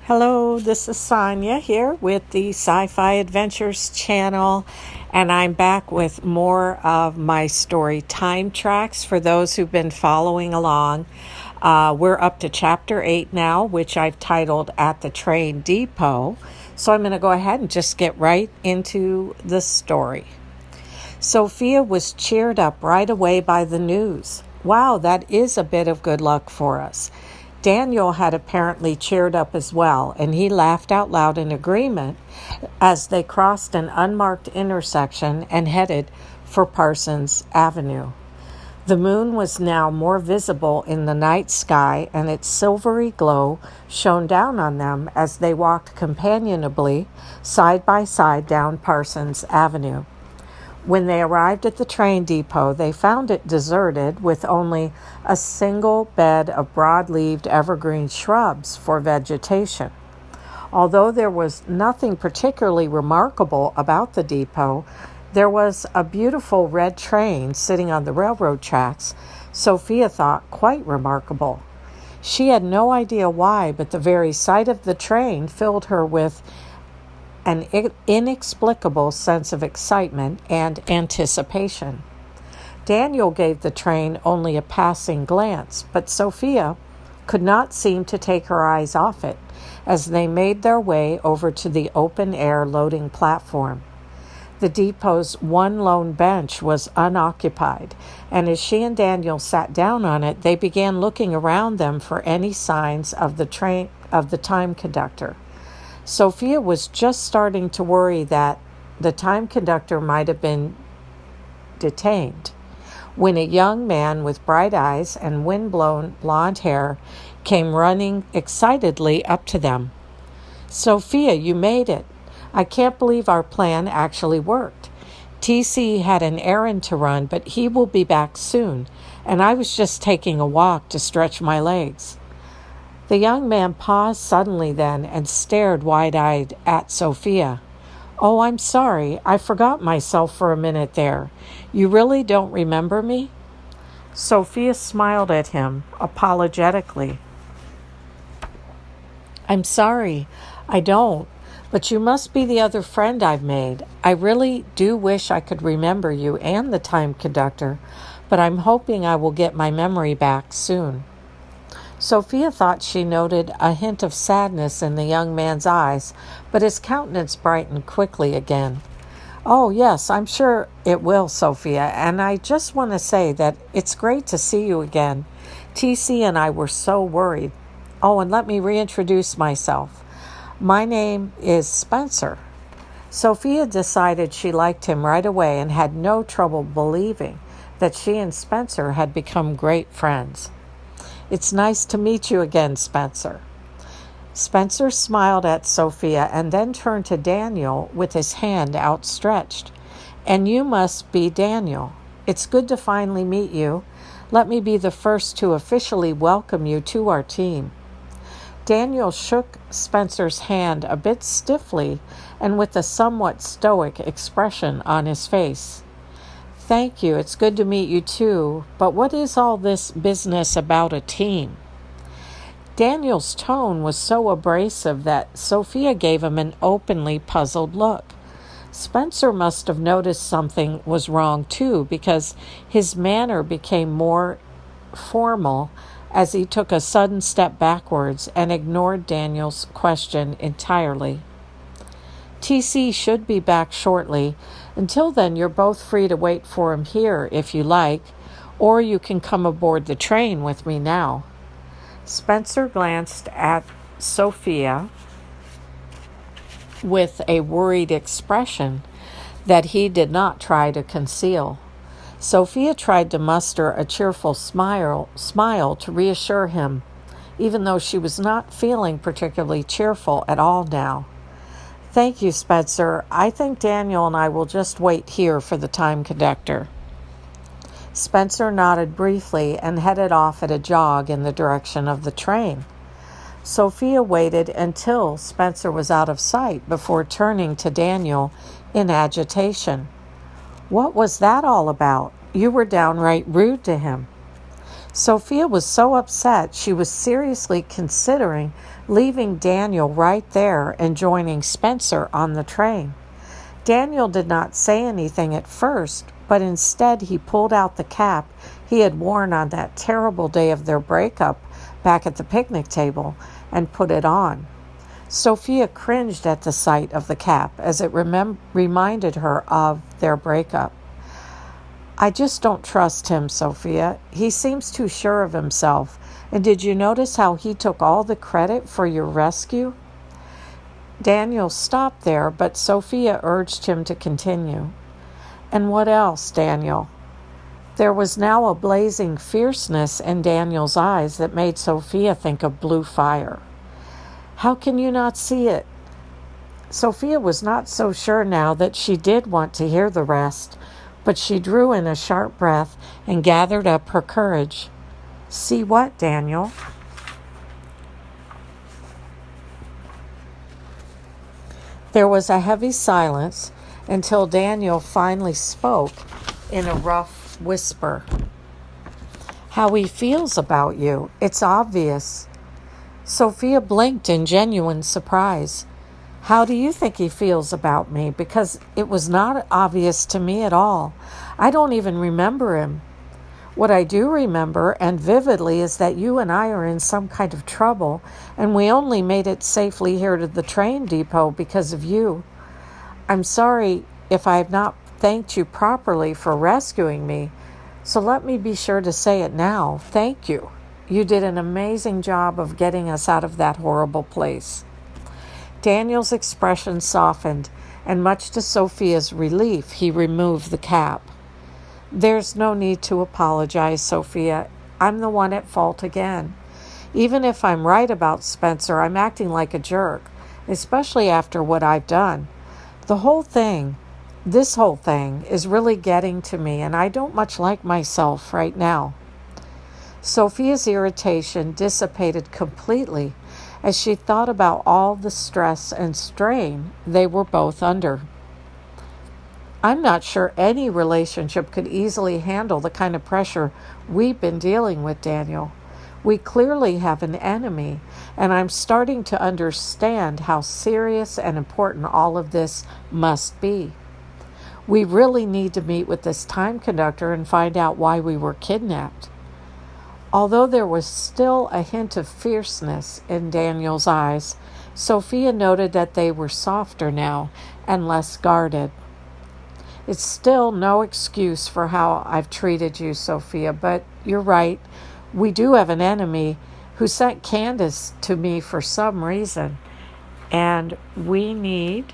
Hello, this is Sonia here with the Sci-Fi Adventures channel, and I'm back with more of my story, Time Tracks, for those who've been following along. We're up to Chapter 8 now, which I've titled At the Train Depot, so I'm going to go ahead and just get right into the story. Sophia was cheered up right away by the news. Wow, that is a bit of good luck for us. Daniel had apparently cheered up as well, and he laughed out loud in agreement as they crossed an unmarked intersection and headed for Parsons Avenue. The moon was now more visible in the night sky, and its silvery glow shone down on them as they walked companionably side by side down Parsons Avenue. When they arrived at the train depot, they found it deserted with only a single bed of broad-leaved evergreen shrubs for vegetation. Although there was nothing particularly remarkable about the depot, there was a beautiful red train sitting on the railroad tracks, Sophia thought quite remarkable. She had no idea why, but the very sight of the train filled her with an inexplicable sense of excitement and anticipation. Daniel gave the train only a passing glance, but Sophia could not seem to take her eyes off it as they made their way over to the open-air loading platform. The depot's one lone bench was unoccupied, and as she and Daniel sat down on it, they began looking around them for any signs of the time conductor. Sophia was just starting to worry that the time conductor might have been detained when a young man with bright eyes and wind-blown blonde hair came running excitedly up to them. "Sophia, you made it. I can't believe our plan actually worked. TC had an errand to run, but he will be back soon, and I was just taking a walk to stretch my legs." The young man paused suddenly then and stared wide-eyed at Sophia. "Oh, I'm sorry. I forgot myself for a minute there. You really don't remember me?" Sophia smiled at him apologetically. "I'm sorry. I don't. But you must be the other friend I've made. I really do wish I could remember you and the time conductor, but I'm hoping I will get my memory back soon." Sophia thought she noted a hint of sadness in the young man's eyes, but his countenance brightened quickly again. "Oh, yes, I'm sure it will, Sophia, and I just want to say that it's great to see you again. TC and I were so worried. Oh, and let me reintroduce myself. My name is Spencer." Sophia decided she liked him right away and had no trouble believing that she and Spencer had become great friends. "It's nice to meet you again, Spencer." Spencer smiled at Sophia and then turned to Daniel with his hand outstretched. "And you must be Daniel. It's good to finally meet you. Let me be the first to officially welcome you to our team." Daniel shook Spencer's hand a bit stiffly and with a somewhat stoic expression on his face. "Thank you. It's good to meet you too. But what is all this business about a team?" Daniel's tone was so abrasive that Sophia gave him an openly puzzled look. Spencer must have noticed something was wrong too, because his manner became more formal as he took a sudden step backwards and ignored Daniel's question entirely. "TC should be back shortly. Until then, you're both free to wait for him here if you like, or you can come aboard the train with me now." Spencer glanced at Sophia with a worried expression that he did not try to conceal. Sophia tried to muster a cheerful smile to reassure him, even though she was not feeling particularly cheerful at all now. "Thank you, Spencer. I think Daniel and I will just wait here for the time conductor." Spencer nodded briefly and headed off at a jog in the direction of the train. Sophia waited until Spencer was out of sight before turning to Daniel in agitation. "What was that all about? You were downright rude to him." Sophia was so upset she was seriously considering leaving Daniel right there and joining Spencer on the train. Daniel did not say anything at first, but instead he pulled out the cap he had worn on that terrible day of their breakup back at the picnic table and put it on. Sophia cringed at the sight of the cap as it reminded her of their breakup. I just don't trust him, Sophia. He seems too sure of himself. And did you notice how he took all the credit for your rescue? Daniel stopped there, but Sophia urged him to continue. And what else, Daniel? There was now a blazing fierceness in Daniel's eyes that made Sophia think of blue fire. How can you not see it? Sophia was not so sure now that she did want to hear the rest, but she drew in a sharp breath and gathered up her courage. See what, Daniel? There was a heavy silence until Daniel finally spoke in a rough whisper. How he feels about you. It's obvious. Sophia blinked in genuine surprise. How do you think he feels about me? Because it was not obvious to me at all. I don't even remember him. What I do remember, and vividly, is that you and I are in some kind of trouble, and we only made it safely here to the train depot because of you. I'm sorry if I have not thanked you properly for rescuing me, so let me be sure to say it now. Thank you. You did an amazing job of getting us out of that horrible place. Daniel's expression softened, and much to Sophia's relief, he removed the cap. There's no need to apologize, Sophia. I'm the one at fault again. Even if I'm right about Spencer, I'm acting like a jerk, especially after what I've done. This whole thing, is really getting to me, and I don't much like myself right now. Sophia's irritation dissipated completely as she thought about all the stress and strain they were both under. I'm not sure any relationship could easily handle the kind of pressure we've been dealing with, Daniel. We clearly have an enemy, and I'm starting to understand how serious and important all of this must be. We really need to meet with this time conductor and find out why we were kidnapped. Although there was still a hint of fierceness in Daniel's eyes, Sophia noted that they were softer now and less guarded. It's still no excuse for how I've treated you, Sophia, but you're right. We do have an enemy who sent Candace to me for some reason, and we need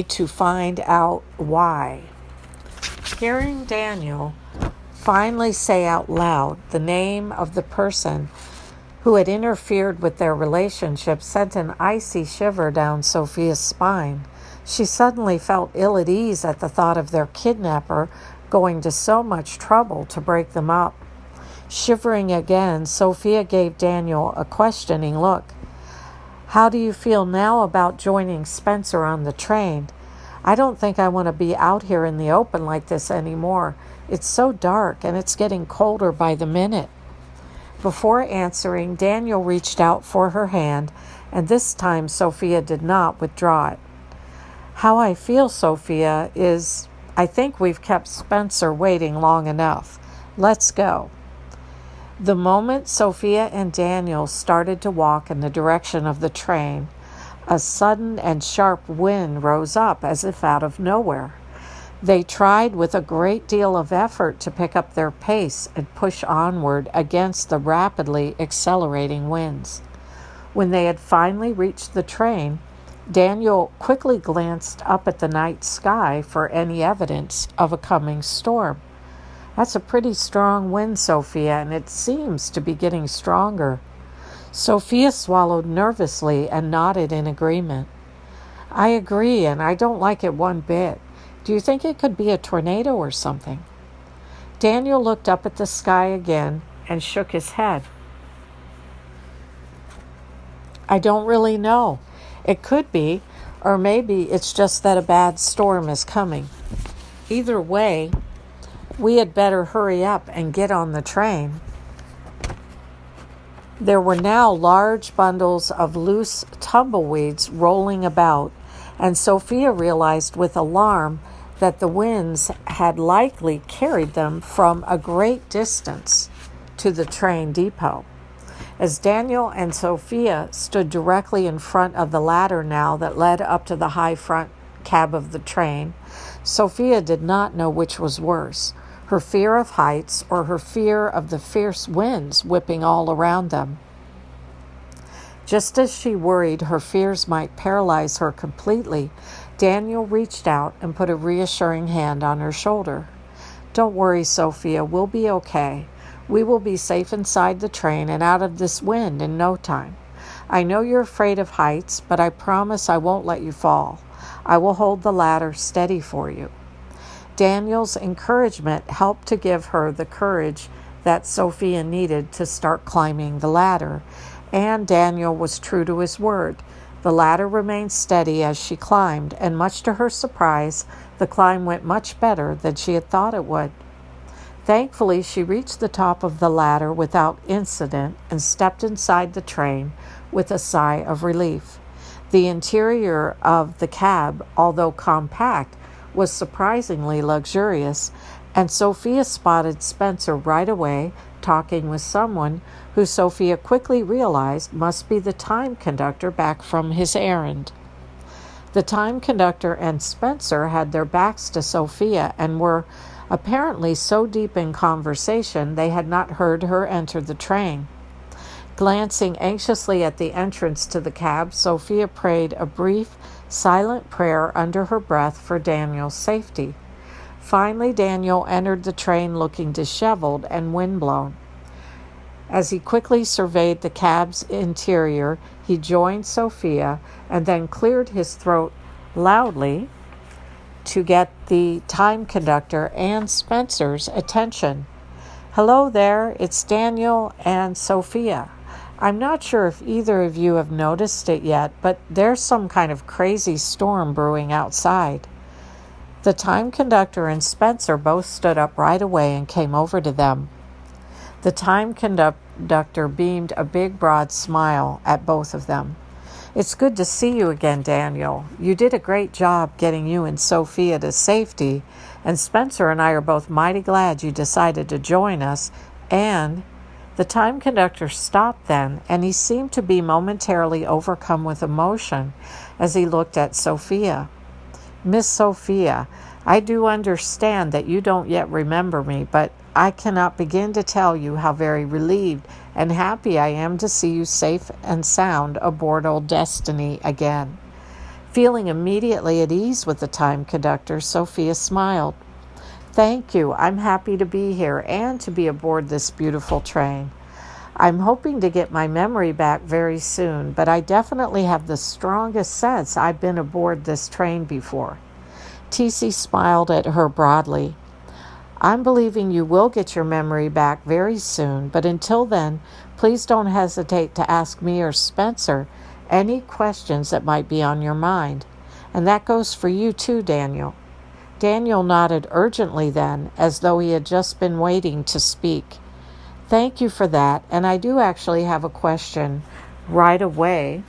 to find out why. Hearing Daniel finally say out loud the name of the person who had interfered with their relationship sent an icy shiver down Sophia's spine. She suddenly felt ill at ease at the thought of their kidnapper going to so much trouble to break them up. Shivering again, Sophia gave Daniel a questioning look. How do you feel now about joining Spencer on the train? I don't think I want to be out here in the open like this anymore. It's so dark and it's getting colder by the minute. Before answering, Daniel reached out for her hand, and this time Sophia did not withdraw it. How I feel, Sophia, is I think we've kept Spencer waiting long enough. Let's go. The moment Sophia and Daniel started to walk in the direction of the train, a sudden and sharp wind rose up as if out of nowhere. They tried with a great deal of effort to pick up their pace and push onward against the rapidly accelerating winds. When they had finally reached the train, Daniel quickly glanced up at the night sky for any evidence of a coming storm. That's a pretty strong wind, Sophia, and it seems to be getting stronger. Sophia swallowed nervously and nodded in agreement. I agree, and I don't like it one bit. Do you think it could be a tornado or something? Daniel looked up at the sky again and shook his head. I don't really know. It could be, or maybe it's just that a bad storm is coming. Either way, we had better hurry up and get on the train. There were now large bundles of loose tumbleweeds rolling about, and Sophia realized with alarm that the winds had likely carried them from a great distance to the train depot. As Daniel and Sophia stood directly in front of the ladder now that led up to the high front cab of the train, Sophia did not know which was worse, her fear of heights or her fear of the fierce winds whipping all around them. Just as she worried her fears might paralyze her completely, Daniel reached out and put a reassuring hand on her shoulder. "Don't worry, Sophia, we'll be okay. We will be safe inside the train and out of this wind in no time. I know you're afraid of heights, but I promise I won't let you fall. I will hold the ladder steady for you." Daniel's encouragement helped to give her the courage that Sophia needed to start climbing the ladder, and Daniel was true to his word. The ladder remained steady as she climbed, and much to her surprise, the climb went much better than she had thought it would. Thankfully, she reached the top of the ladder without incident and stepped inside the train with a sigh of relief. The interior of the cab, although compact, was surprisingly luxurious, and Sophia spotted Spencer right away talking with someone who Sophia quickly realized must be the time conductor back from his errand. The time conductor and Spencer had their backs to Sophia and were apparently so deep in conversation they had not heard her enter the train. Glancing anxiously at the entrance to the cab, Sophia prayed a brief, silent prayer under her breath for Daniel's safety. Finally, Daniel entered the train looking disheveled and windblown. As he quickly surveyed the cab's interior, he joined Sophia and then cleared his throat loudly to get the time conductor and Spencer's attention. "Hello there, it's Daniel and Sophia. I'm not sure if either of you have noticed it yet, but there's some kind of crazy storm brewing outside." The time conductor and Spencer both stood up right away and came over to them. The time conductor beamed a big, broad smile at both of them. "It's good to see you again, Daniel. You did a great job getting you and Sophia to safety, and Spencer and I are both mighty glad you decided to join us, and..." The time conductor stopped then, and he seemed to be momentarily overcome with emotion as he looked at Sophia. "Miss Sophia, I do understand that you don't yet remember me, but I cannot begin to tell you how very relieved and happy I am to see you safe and sound aboard Old Destiny again." Feeling immediately at ease with the time conductor, Sophia smiled. "Thank you. I'm happy to be here and to be aboard this beautiful train. I'm hoping to get my memory back very soon, but I definitely have the strongest sense I've been aboard this train before." TC smiled at her broadly. "I'm believing you will get your memory back very soon, but until then, please don't hesitate to ask me or Spencer any questions that might be on your mind. And that goes for you too, Daniel." Daniel nodded urgently then, as though he had just been waiting to speak. "Thank you for that, and I do actually have a question right away.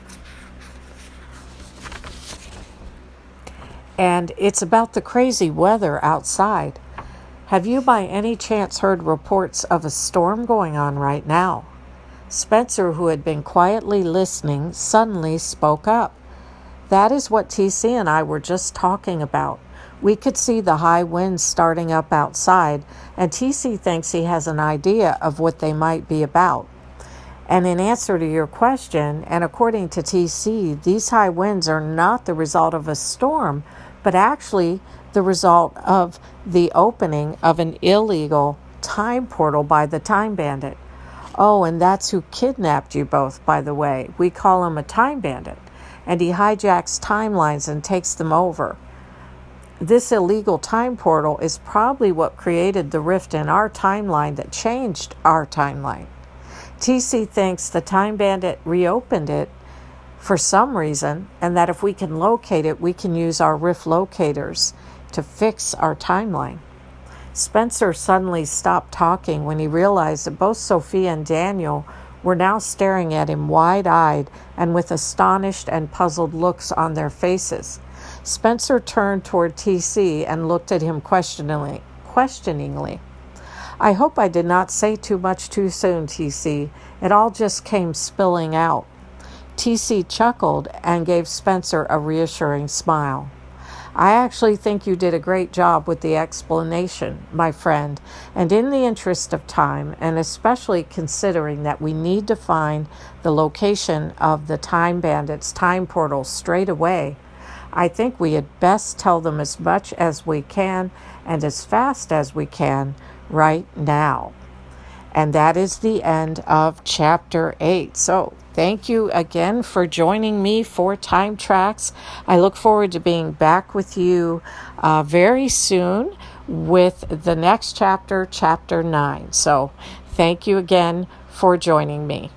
And it's about the crazy weather outside. Have you by any chance heard reports of a storm going on right now?" Spencer, who had been quietly listening, suddenly spoke up. "That is what TC and I were just talking about. We could see the high winds starting up outside, and TC thinks he has an idea of what they might be about. And in answer to your question, and according to TC, these high winds are not the result of a storm, but actually the result of the opening of an illegal time portal by the Time Bandit. Oh, and that's who kidnapped you both, by the way. We call him a Time Bandit, and he hijacks timelines and takes them over. This illegal time portal is probably what created the rift in our timeline that changed our timeline. TC thinks the Time Bandit reopened it for some reason, and that if we can locate it, we can use our rift locators. to fix our timeline. Spencer suddenly stopped talking when he realized that both Sophia and Daniel were now staring at him wide-eyed and with astonished and puzzled looks on their faces. Spencer turned toward TC and looked at him questioningly. "I hope I did not say too much too soon, TC. It all just came spilling out." TC chuckled and gave Spencer a reassuring smile. "I actually think you did a great job with the explanation, my friend, and in the interest of time, and especially considering that we need to find the location of the Time Bandits time portal straight away, I think we had best tell them as much as we can and as fast as we can right now." And that is the end of Chapter 8. So thank you again for joining me for Time Tracks. I look forward to being back with you very soon with the next chapter, Chapter 9. So thank you again for joining me.